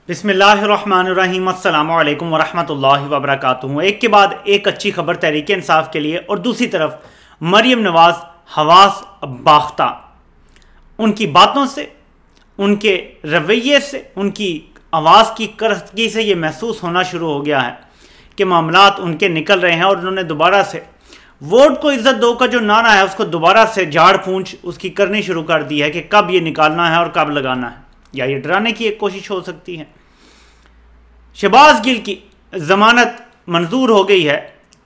बिस्मिल्लाहिर्रहमानिर्रहीम अस्सलामु अलैकुम वरहमतुल्लाहि वबरकातुहू। एक के बाद एक अच्छी खबर तहरीक इंसाफ के लिए, और दूसरी तरफ मरियम नवाज़ हवास बाख्ता, उनकी बातों से, उनके रवैये से, उनकी आवाज़ की करख्तगी से ये महसूस होना शुरू हो गया है कि मामलात उनके निकल रहे हैं और उन्होंने दोबारा से वोट को इज्जत दो का जो नारा है उसको दोबारा से झाड़ पूंछ उसकी करनी शुरू कर दी है कि कब ये निकालना है और कब लगाना है, या ये डराने की एक कोशिश हो सकती है। शहबाज गिल की ज़मानत मंजूर हो गई है,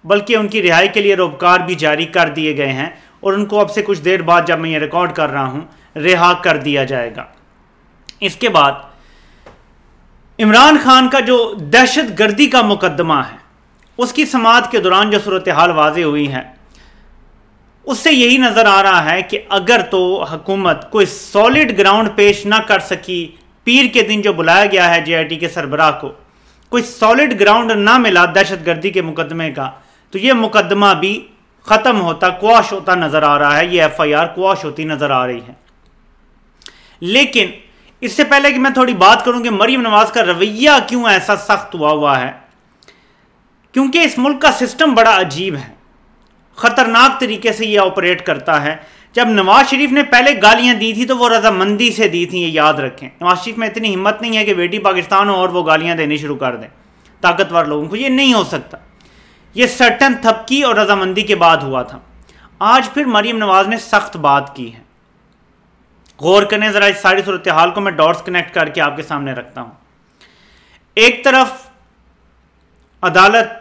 बल्कि उनकी रिहाई के लिए रोबकार भी जारी कर दिए गए हैं और उनको अब से कुछ देर बाद, जब मैं ये रिकॉर्ड कर रहा हूँ, रिहा कर दिया जाएगा। इसके बाद इमरान खान का जो दहशत गर्दी का मुकदमा है उसकी समाअत के दौरान जो सूरत हाल वाज़ेह हुई है उससे यही नज़र आ रहा है कि अगर तो हुकूमत कोई सॉलिड ग्राउंड पेश ना कर सकी, पीर के दिन जो बुलाया गया है JIT के सरबराह को, कोई सॉलिड ग्राउंड ना मिला दहशत गर्दी के मुकदमे का, तो ये मुकदमा भी ख़त्म होता, क्वाश होता नज़र आ रहा है, ये FIR क्वाश होती नज़र आ रही है। लेकिन इससे पहले कि मैं थोड़ी बात करूं कि मरियम नवाज़ का रवैया क्यों ऐसा सख्त हुआ है, क्योंकि इस मुल्क का सिस्टम बड़ा अजीब है, ख़तरनाक तरीके से ये ऑपरेट करता है। जब नवाज शरीफ ने पहले गालियां दी थी तो वो रजामंदी से दी थी, ये याद रखें। नवाज शरीफ में इतनी हिम्मत नहीं है कि बेटी पाकिस्तान हो और वो गालियां देनी शुरू कर दें ताकतवर लोगों को, ये नहीं हो सकता। ये सर्टन थपकी और रजामंदी के बाद हुआ था। आज फिर मरियम नवाज ने सख्त बात की है। गौर करें ज़रा इस सारी सूरत हाल को, मैं डॉट्स कनेक्ट करके आपके सामने रखता हूँ। एक तरफ अदालत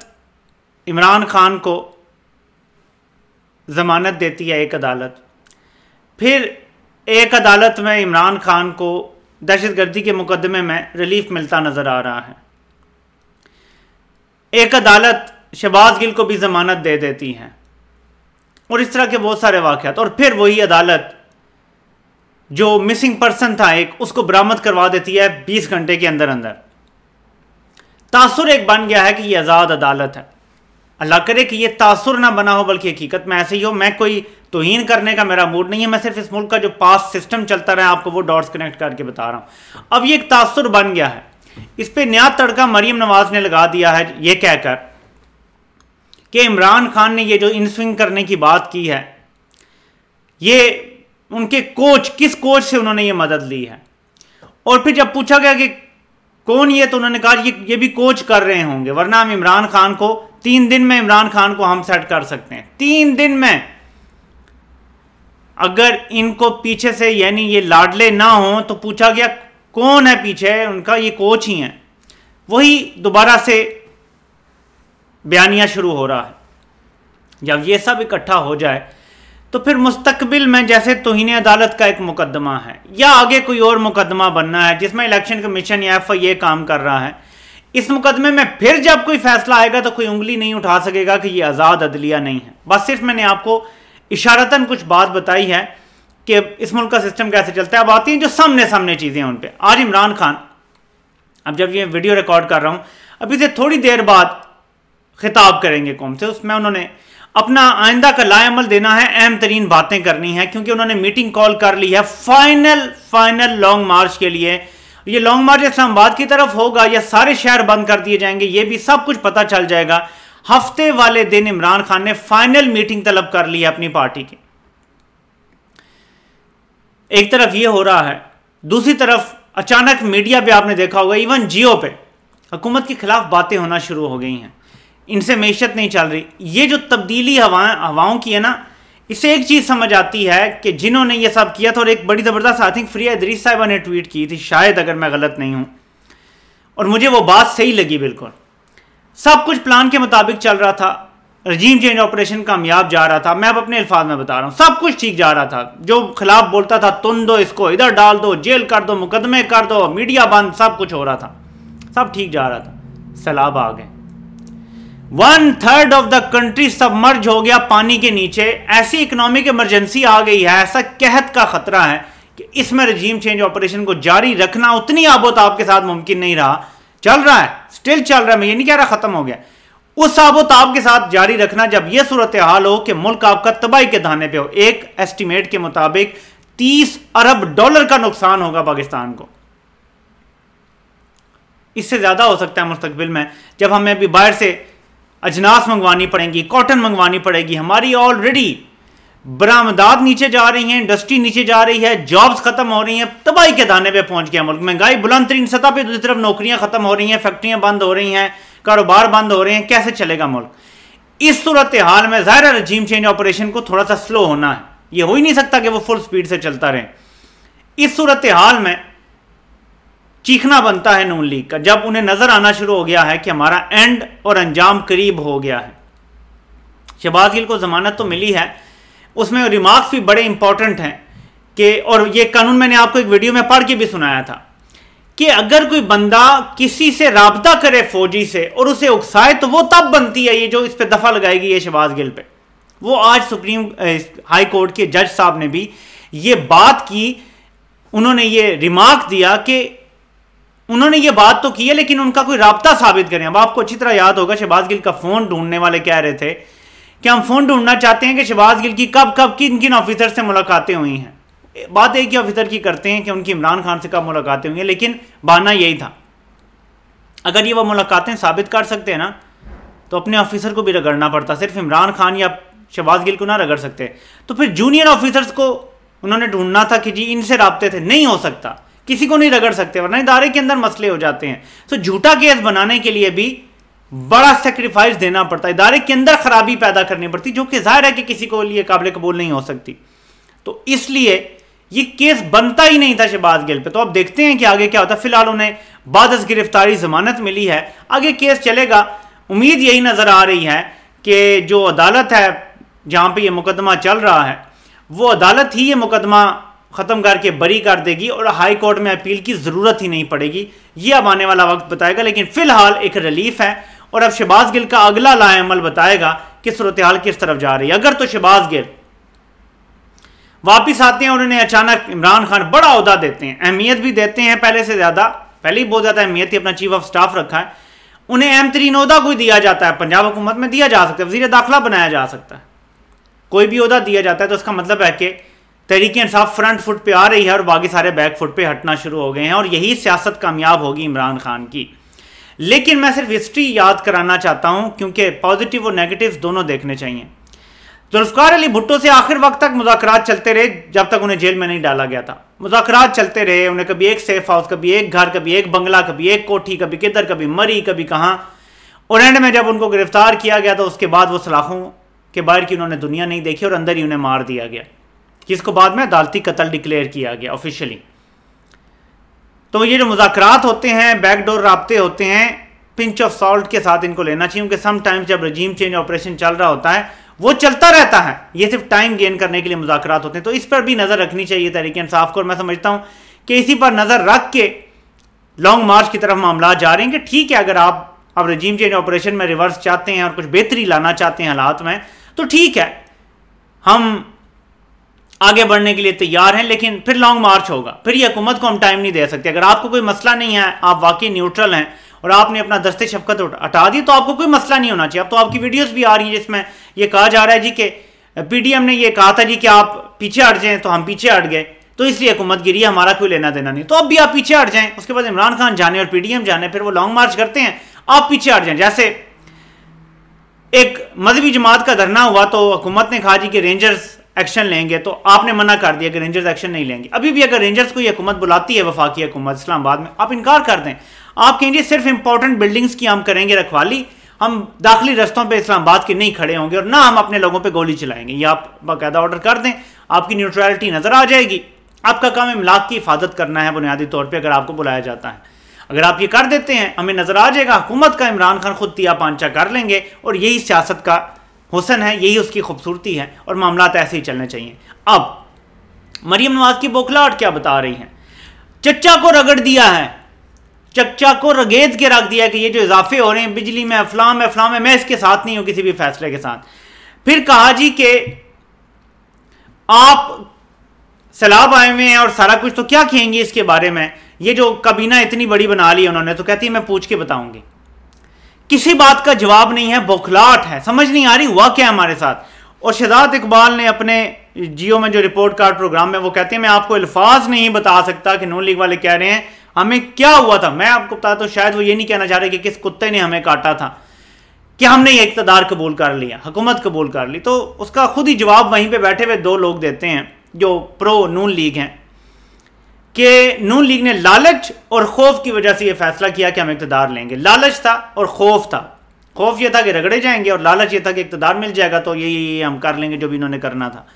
इमरान खान को ज़मानत देती है, एक अदालत, फिर एक अदालत में इमरान खान को दहशतगर्दी के मुकदमे में रिलीफ मिलता नज़र आ रहा है। एक अदालत शहबाज गिल को भी ज़मानत दे देती है, और इस तरह के बहुत सारे वाक़यात। और फिर वही अदालत जो मिसिंग पर्सन था एक, उसको बरामद करवा देती है 20 घंटे के अंदर अंदर। तासुर एक बन गया है कि यह आज़ाद अदालत है। अल्लाह करे कि ये तासुर ना बना हो, बल्कि हकीकत में ऐसे ही हो। मैं कोई तौहीन करने का मेरा मूड नहीं है, मैं सिर्फ इस मुल्क का जो पास सिस्टम चलता रहा आपको वो डॉट्स कनेक्ट करके बता रहा हूँ। अब ये एक तासुर बन गया है, इस पर नया तड़का मरियम नवाज ने लगा दिया है ये कहकर कि इमरान खान ने ये जो इनस्विंग करने की बात की है, ये उनके कोच, किस कोच से उन्होंने ये मदद ली है। और फिर जब पूछा गया कि कौन ये, तो उन्होंने कहा ये भी कोच कर रहे होंगे, वरना हम इमरान खान को 3 दिन में इमरान खान को हम सेट कर सकते हैं। 3 दिन में अगर इनको पीछे से, यानी ये लाडले ना हो, तो पूछा गया कौन है पीछे, उनका ये कोच ही है। वही दोबारा से बयानिया शुरू हो रहा है। जब ये सब इकट्ठा हो जाए तो फिर मुस्तकबिल में जैसे तौहीन अदालत का एक मुकदमा है या आगे कोई और मुकदमा बनना है जिसमें इलेक्शन कमीशन या FIA काम कर रहा है, इस मुकदमे में फिर जब कोई फैसला आएगा तो कोई उंगली नहीं उठा सकेगा कि ये आज़ाद अदलिया नहीं है। बस सिर्फ मैंने आपको इशारतन कुछ बात बताई है कि इस मुल्क का सिस्टम कैसे चलता है। अब आती हैं जो सामने सामने चीज़ें उन पर। आज इमरान खान, अब जब ये वीडियो रिकॉर्ड कर रहा हूँ, अभी से थोड़ी देर बाद खिताब करेंगे कौम से, उसमें उन्होंने अपना आइंदा का लाएअमल देना है, अहम तरीन बातें करनी है, क्योंकि उन्होंने मीटिंग कॉल कर ली है फाइनल लॉन्ग मार्च के लिए। ये लॉन्ग मार्च इस्लामाबाद की तरफ होगा या सारे शहर बंद कर दिए जाएंगे, ये भी सब कुछ पता चल जाएगा। हफ्ते वाले दिन इमरान खान ने फाइनल मीटिंग तलब कर ली है अपनी पार्टी की। एक तरफ ये हो रहा है, दूसरी तरफ अचानक मीडिया पे आपने देखा होगा, इवन जियो पे हुकूमत के खिलाफ बातें होना शुरू हो गई हैं, इनसे मैशत नहीं चल रही। ये जो तब्दीली हवाओं की है ना, इससे एक चीज़ समझ आती है कि जिन्होंने ये सब किया था, और एक बड़ी ज़बरदस्त आई थिंक फ्रिया इदरीस साहिबा ने ट्वीट की थी शायद, अगर मैं गलत नहीं हूँ, और मुझे वो बात सही लगी बिल्कुल। सब कुछ प्लान के मुताबिक चल रहा था, रजीम चेंज ऑपरेशन कामयाब जा रहा था। मैं अब अपने अल्फाज में बता रहा हूँ, सब कुछ ठीक जा रहा था। जो खिलाफ बोलता था तुम दो, इसको इधर डाल दो, जेल कर दो, मुकदमे कर दो, मीडिया बंद, सब कुछ हो रहा था, सब ठीक जा रहा था। सैलाब आ गए, 1/3 ऑफ द कंट्री सबमर्ज हो गया पानी के नीचे। ऐसी इकोनॉमिक इमरजेंसी आ गई है, ऐसा कहत का खतरा है कि इसमें रजीम चेंज ऑपरेशन को जारी रखना उतनी आबोताब के साथ मुमकिन नहीं रहा। चल रहा है, स्टिल चल रहा है, मैं ये नहीं कह रहा खत्म हो गया। उस आबोताब के साथ जारी रखना जब यह सूरत हाल हो कि मुल्क आपका तबाही के धाने पे हो। एक एस्टिमेट के मुताबिक $30 अरब का नुकसान होगा पाकिस्तान को। इससे ज़्यादा हो सकता है मुस्तकबिल में, जब हमें अभी बाहर से अजनास मंगवानी पड़ेंगी, कॉटन मंगवानी पड़ेगी, हमारी ऑलरेडी बरामदात नीचे जा रही हैं, इंडस्ट्री नीचे जा रही है, जॉब्स खत्म हो रही हैं, तबाही के दाने पे पहुंच गया मुल्क, महंगाई बुलंद तरीन सतह पे, दूसरी तरफ नौकरियां खत्म हो रही हैं, फैक्ट्रियां बंद हो रही हैं, कारोबार बंद हो रहे हैं, कैसे चलेगा मुल्क? इस सूरत हाल में ज़ाहिर रजीम चेंज ऑपरेशन को थोड़ा सा स्लो होना है, ये हो ही नहीं सकता कि वो फुल स्पीड से चलता रहे। इस सूरत हाल में चीखना बनता है नून लीग का, जब उन्हें नजर आना शुरू हो गया है कि हमारा एंड और अंजाम करीब हो गया है। शहबाज गिल को जमानत तो मिली है, उसमें रिमार्क्स भी बड़े इंपॉर्टेंट हैं कि, और ये कानून मैंने आपको एक वीडियो में पढ़ के भी सुनाया था कि अगर कोई बंदा किसी से राब्ता करे फौजी से और उसे उकसाए तो वो तब बनती है, ये जो इस पे दफा लगाएगी ये शहबाज गिल पे। वो आज सुप्रीम हाई कोर्ट के जज साहब ने भी ये बात की, उन्होंने ये रिमार्क दिया कि उन्होंने ये बात तो की है लेकिन उनका कोई राब्ता साबित करें। अब आपको अच्छी तरह याद होगा शहबाज गिल का फोन ढूंढने वाले कह रहे थे कि हम फोन ढूंढना चाहते हैं कि शहबाज गिल की कब कब किन किन ऑफिसर से मुलाकातें हुई हैं। बात एक ही ऑफिसर की करते हैं कि उनकी इमरान खान से कब मुलाकातें हुई हैं, लेकिन बहाना यही था। अगर ये वो मुलाकातें साबित कर सकते हैं ना तो अपने ऑफिसर को भी रगड़ना पड़ता, सिर्फ इमरान खान या शहबाज गिल को ना रगड़ सकते। तो फिर जूनियर ऑफिसर्स को उन्होंने ढूंढना था कि जी इनसे राब्ते थे, नहीं हो सकता, किसी को नहीं रगड़ सकते वरना इदारे के अंदर मसले हो जाते हैं। तो झूठा केस बनाने के लिए भी बड़ा सेक्रीफाइस देना पड़ता है, इदारे के अंदर खराबी पैदा करनी पड़ती, जो कि जाहिर है कि किसी को लिए काबिल कबूल नहीं हो सकती। तो इसलिए ये केस बनता ही नहीं था शहबाज गिल पे। तो अब देखते हैं कि आगे क्या होता है। फिलहाल उन्हें बाद गिरफ्तारी जमानत मिली है, आगे केस चलेगा। उम्मीद यही नजर आ रही है कि जो अदालत है जहां पे ये मुकदमा चल रहा है वो अदालत ही ये मुकदमा ख़त्म करके बरी कर देगी और हाई कोर्ट में अपील की ज़रूरत ही नहीं पड़ेगी। ये अब आने वाला वक्त बताएगा, लेकिन फ़िलहाल एक रिलीफ है और अब शहबाज गिल का अगला लाएअमल बताएगा कि सूरत हाल किस तरफ जा रही है। अगर तो शहबाज गिल वापिस आते हैं और उन्हें अचानक इमरान खान बड़ा ओहदा देते हैं, अहमियत भी देते हैं पहले से ज़्यादा, पहले ही बहुत ज़्यादा अहमियत थी, अपना चीफ ऑफ स्टाफ रखा है, उन्हें अहम तरीन ओहदा कोई दिया जाता है, पंजाब हुकूमत में दिया जा सकता है, वज़ीर दाखिला बनाया जा सकता है, कोई भी ओहदा दिया जाता है तो उसका मतलब है कि तहरीक इंसाफ फ्रंट फुट पे आ रही है और बाकी सारे बैक फुट पे हटना शुरू हो गए हैं और यही सियासत कामयाब होगी इमरान खान की। लेकिन मैं सिर्फ हिस्ट्री याद कराना चाहता हूं क्योंकि पॉजिटिव और नेगेटिव दोनों देखने चाहिए। जुल्फ़िकार अली भुट्टो से आखिर वक्त तक मुज़ाकरात चलते रहे जब तक उन्हें जेल में नहीं डाला गया था। मुज़ाकरात चलते रहे, उन्हें कभी एक सेफ हाउस, कभी एक घर, कभी एक बंगला, कभी एक कोठी, कभी किधर, कभी मरी, कभी कहाँ, और एंड में जब उनको गिरफ्तार किया गया तो उसके बाद वो सलाखों के बाहर की उन्होंने दुनिया नहीं देखी और अंदर ही उन्हें मार दिया गया, जिसको बाद में अदालती कत्ल डिक्लेयर किया गया ऑफिशियली। तो ये जो मुज़ाकरात होते हैं, बैकडोर राब्ते होते हैं, पिंच ऑफ सॉल्ट के साथ इनको लेना चाहिए क्योंकि समटाइम्स जब रजीम चेंज ऑपरेशन चल रहा होता है वो चलता रहता है, ये सिर्फ टाइम गेन करने के लिए मुज़ाकरात होते हैं। तो इस पर भी नज़र रखनी चाहिए तहरीक इंसाफ को और मैं समझता हूँ कि इसी पर नज़र रख के लॉन्ग मार्च की तरफ मामला जा रहे हैं कि ठीक है, अगर आप अब रजीम चेंज ऑपरेशन में रिवर्स चाहते हैं और कुछ बेहतरी लाना चाहते हैं हालात में तो ठीक है, हम आगे बढ़ने के लिए तैयार हैं, लेकिन फिर लॉन्ग मार्च होगा, फिर ये हुकूमत को हम टाइम नहीं दे सकते। अगर आपको कोई मसला नहीं है, आप वाकई न्यूट्रल हैं और आपने अपना दस्ते शफकत हटा दी तो आपको कोई मसला नहीं होना चाहिए। अब तो आपकी वीडियोस भी आ रही हैं जिसमें ये कहा जा रहा है जी कि पीडीएम ने ये कहा था जी कि आप पीछे हट जाएं, तो हम पीछे हट गए, तो इसलिए हुकूमत गिरी, हमारा कोई लेना देना नहीं। तो अब भी आप पीछे हट जाएं, उसके बाद इमरान खान जाने और पीडीएम जाने, फिर वो लॉन्ग मार्च करते हैं, आप पीछे हट जाएं। जैसे एक मजहबी जमात का धरना हुआ तो हुकूमत ने कहा जी कि रेंजर्स एक्शन लेंगे, तो आपने मना कर दिया कि रेंजर्स एक्शन नहीं लेंगे। अभी भी अगर रेंजर्स को ये हुकूमत बुलाती है, वफाकी हुकूमत इस्लामाबाद में, आप इनकार कर दें, आप कहेंगे सिर्फ इंपॉर्टेंट बिल्डिंग्स की हम करेंगे रखवाली, हम दाखिली रस्तों पे इस्लामाबाद के नहीं खड़े होंगे और ना हम अपने लोगों पे गोली चलाएंगे, ये आप बाकायदा ऑर्डर कर दें, आपकी न्यूट्रलिटी नजर आ जाएगी। आपका काम इमलाक की हिफाजत करना है बुनियादी तौर पर, अगर आपको बुलाया जाता है, अगर आप ये कर देते हैं हमें नजर आ जाएगा, हुकूमत का इमरान खान खुद तिया पांचा कर लेंगे और यही सियासत का हुसन है, यही उसकी खूबसूरती है और मामला ऐसे ही चलने चाहिए। अब मरियम नवाज की बौखलाहट क्या बता रही है, चच्चा को रगड़ दिया है, चच्चा को रगेद के रख दिया कि ये जो इजाफे हो रहे हैं बिजली में, अफलाम में, अफलाम में, मैं इसके साथ नहीं हूं किसी भी फैसले के साथ। फिर कहा जी कि आप सैलाब आए हुए हैं और सारा कुछ, तो क्या कहेंगे इसके बारे में, ये जो काबीना इतनी बड़ी बना ली उन्होंने, तो कहती है मैं पूछ के बताऊंगी। किसी बात का जवाब नहीं है, बौखलाहट है, समझ नहीं आ रही हुआ क्या हमारे साथ। और शहजाद इकबाल ने अपने जियो में जो रिपोर्ट कार्ड प्रोग्राम में वो कहते हैं मैं आपको अल्फाज नहीं बता सकता कि नून लीग वाले कह रहे हैं हमें क्या हुआ था, मैं आपको बताता हूँ, शायद वो ये नहीं कहना चाह रहे कि किस कुत्ते ने हमें काटा था कि हमने ये इक़्तिदार कबूल कर लिया, हुकूमत कबूल कर ली। तो उसका खुद ही जवाब वहीं पे बैठे हुए दो लोग देते हैं जो प्रो नून लीग हैं कि नून लीग ने लालच और खौफ की वजह से ये फैसला किया कि हम इक़्तिदार लेंगे। लालच था और खौफ था। खौफ ये था कि रगड़े जाएंगे और लालच ये था कि इक़्तिदार मिल जाएगा तो ये हम कर लेंगे जो भी इन्होंने करना था,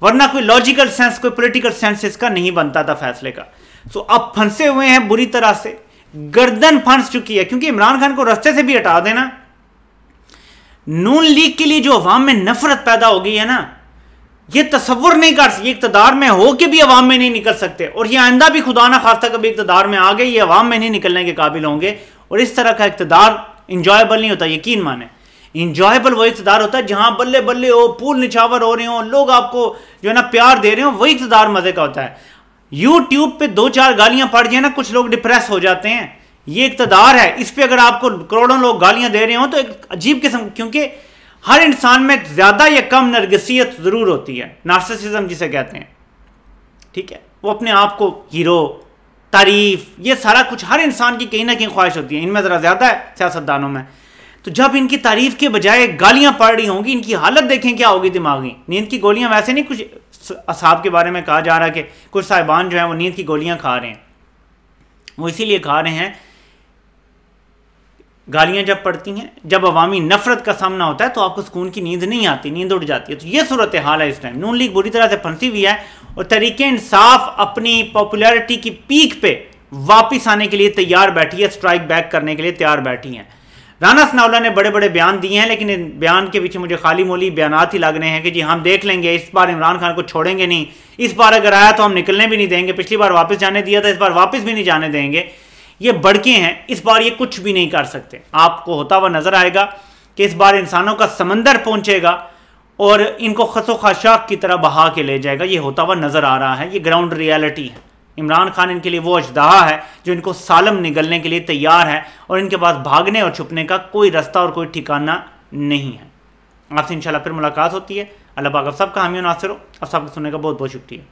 वरना कोई लॉजिकल सेंस, कोई पॉलिटिकल सेंस इसका नहीं बनता था फैसले का। सो अब फंसे हुए हैं बुरी तरह से, गर्दन फंस चुकी है, क्योंकि इमरान खान को रास्ते से भी हटा देना, नून लीग के लिए जो अवाम में नफरत पैदा हो गई है ना, ये तसव्वुर नहीं कर सकते, इक़्तिदार में हो के भी अवाम में नहीं निकल सकते, और ये आइंदा भी खुदा ना खास्ता कभी इक़्तिदार में आ गए ये अवाम में नहीं निकलने के काबिल होंगे। और इस तरह का इक़्तिदार इंजॉयबल नहीं होता, यकीन माने। इंजॉयबल वो इक़्तिदार होता है जहां बल्ले बल्ले हो, फूल निछावर हो रहे हो, लोग आपको जो है ना प्यार दे रहे हो, वही इक़्तिदार मजे का होता है। यूट्यूब पे 2-4 गालियां पड़ जाए ना, कुछ लोग डिप्रेस हो जाते हैं, ये इक़्तिदार है। इस पे अगर आपको करोड़ों लोग गालियां दे रहे हो तो एक अजीब किस्म, क्योंकि हर इंसान में ज्यादा या कम नरगिसियत जरूर होती है, नार्सिसिज्म जिसे कहते हैं, ठीक है। वो अपने आप को हीरो, तारीफ, ये सारा कुछ हर इंसान की कहीं ना कहीं ख्वाहिश होती है। इनमें ज़रा ज़्यादा है सियासतदानों में। तो जब इनकी तारीफ के बजाय गालियां पड़ रही होंगी, इनकी हालत देखें क्या होगी दिमागी। नींद की गोलियां, वैसे नहीं कुछ असहाब के बारे में कहा जा रहा है कि कुछ साहिबान जो हैं वो नींद की गोलियां खा रहे हैं, वो इसीलिए खा रहे हैं, गालियां जब पड़ती हैं, जब अवामी नफरत का सामना होता है तो आपको सुकून की नींद नहीं आती, नींद उड़ जाती है। तो ये सूरत हाल है इस टाइम। नून लीग बुरी तरह से फंसी हुई है और तहरीक इंसाफ अपनी पॉपुलैरिटी की पीक पे वापस आने के लिए तैयार बैठी है, स्ट्राइक बैक करने के लिए तैयार बैठी है। राना सनाउल्लाह ने बड़े बड़े बयान दिए हैं, लेकिन इन बयान के पीछे मुझे खाली मोली बयानात ही लग रहे हैं कि जी हम देख लेंगे, इस बार इमरान खान को छोड़ेंगे नहीं, इस बार अगर आया तो हम निकलने भी नहीं देंगे, पिछली बार वापस जाने दिया था, इस बार वापस भी नहीं जाने देंगे। ये बड़के हैं, इस बार ये कुछ भी नहीं कर सकते। आपको होता हुआ नजर आएगा कि इस बार इंसानों का समंदर पहुंचेगा और इनको खसो खाशाक की तरह बहा के ले जाएगा। ये होता हुआ नजर आ रहा है, ये ग्राउंड रियलिटी है। इमरान खान इनके लिए वो अजदाहा है जो इनको सालम निगलने के लिए तैयार है और इनके पास भागने और छुपने का कोई रास्ता और कोई ठिकाना नहीं है। आपसे इंशाल्लाह फिर मुलाकात होती है। अल्लाह पाक आप सबका हामी और नासिर हो। आप सबको सुनने का बहुत बहुत शुक्रिया।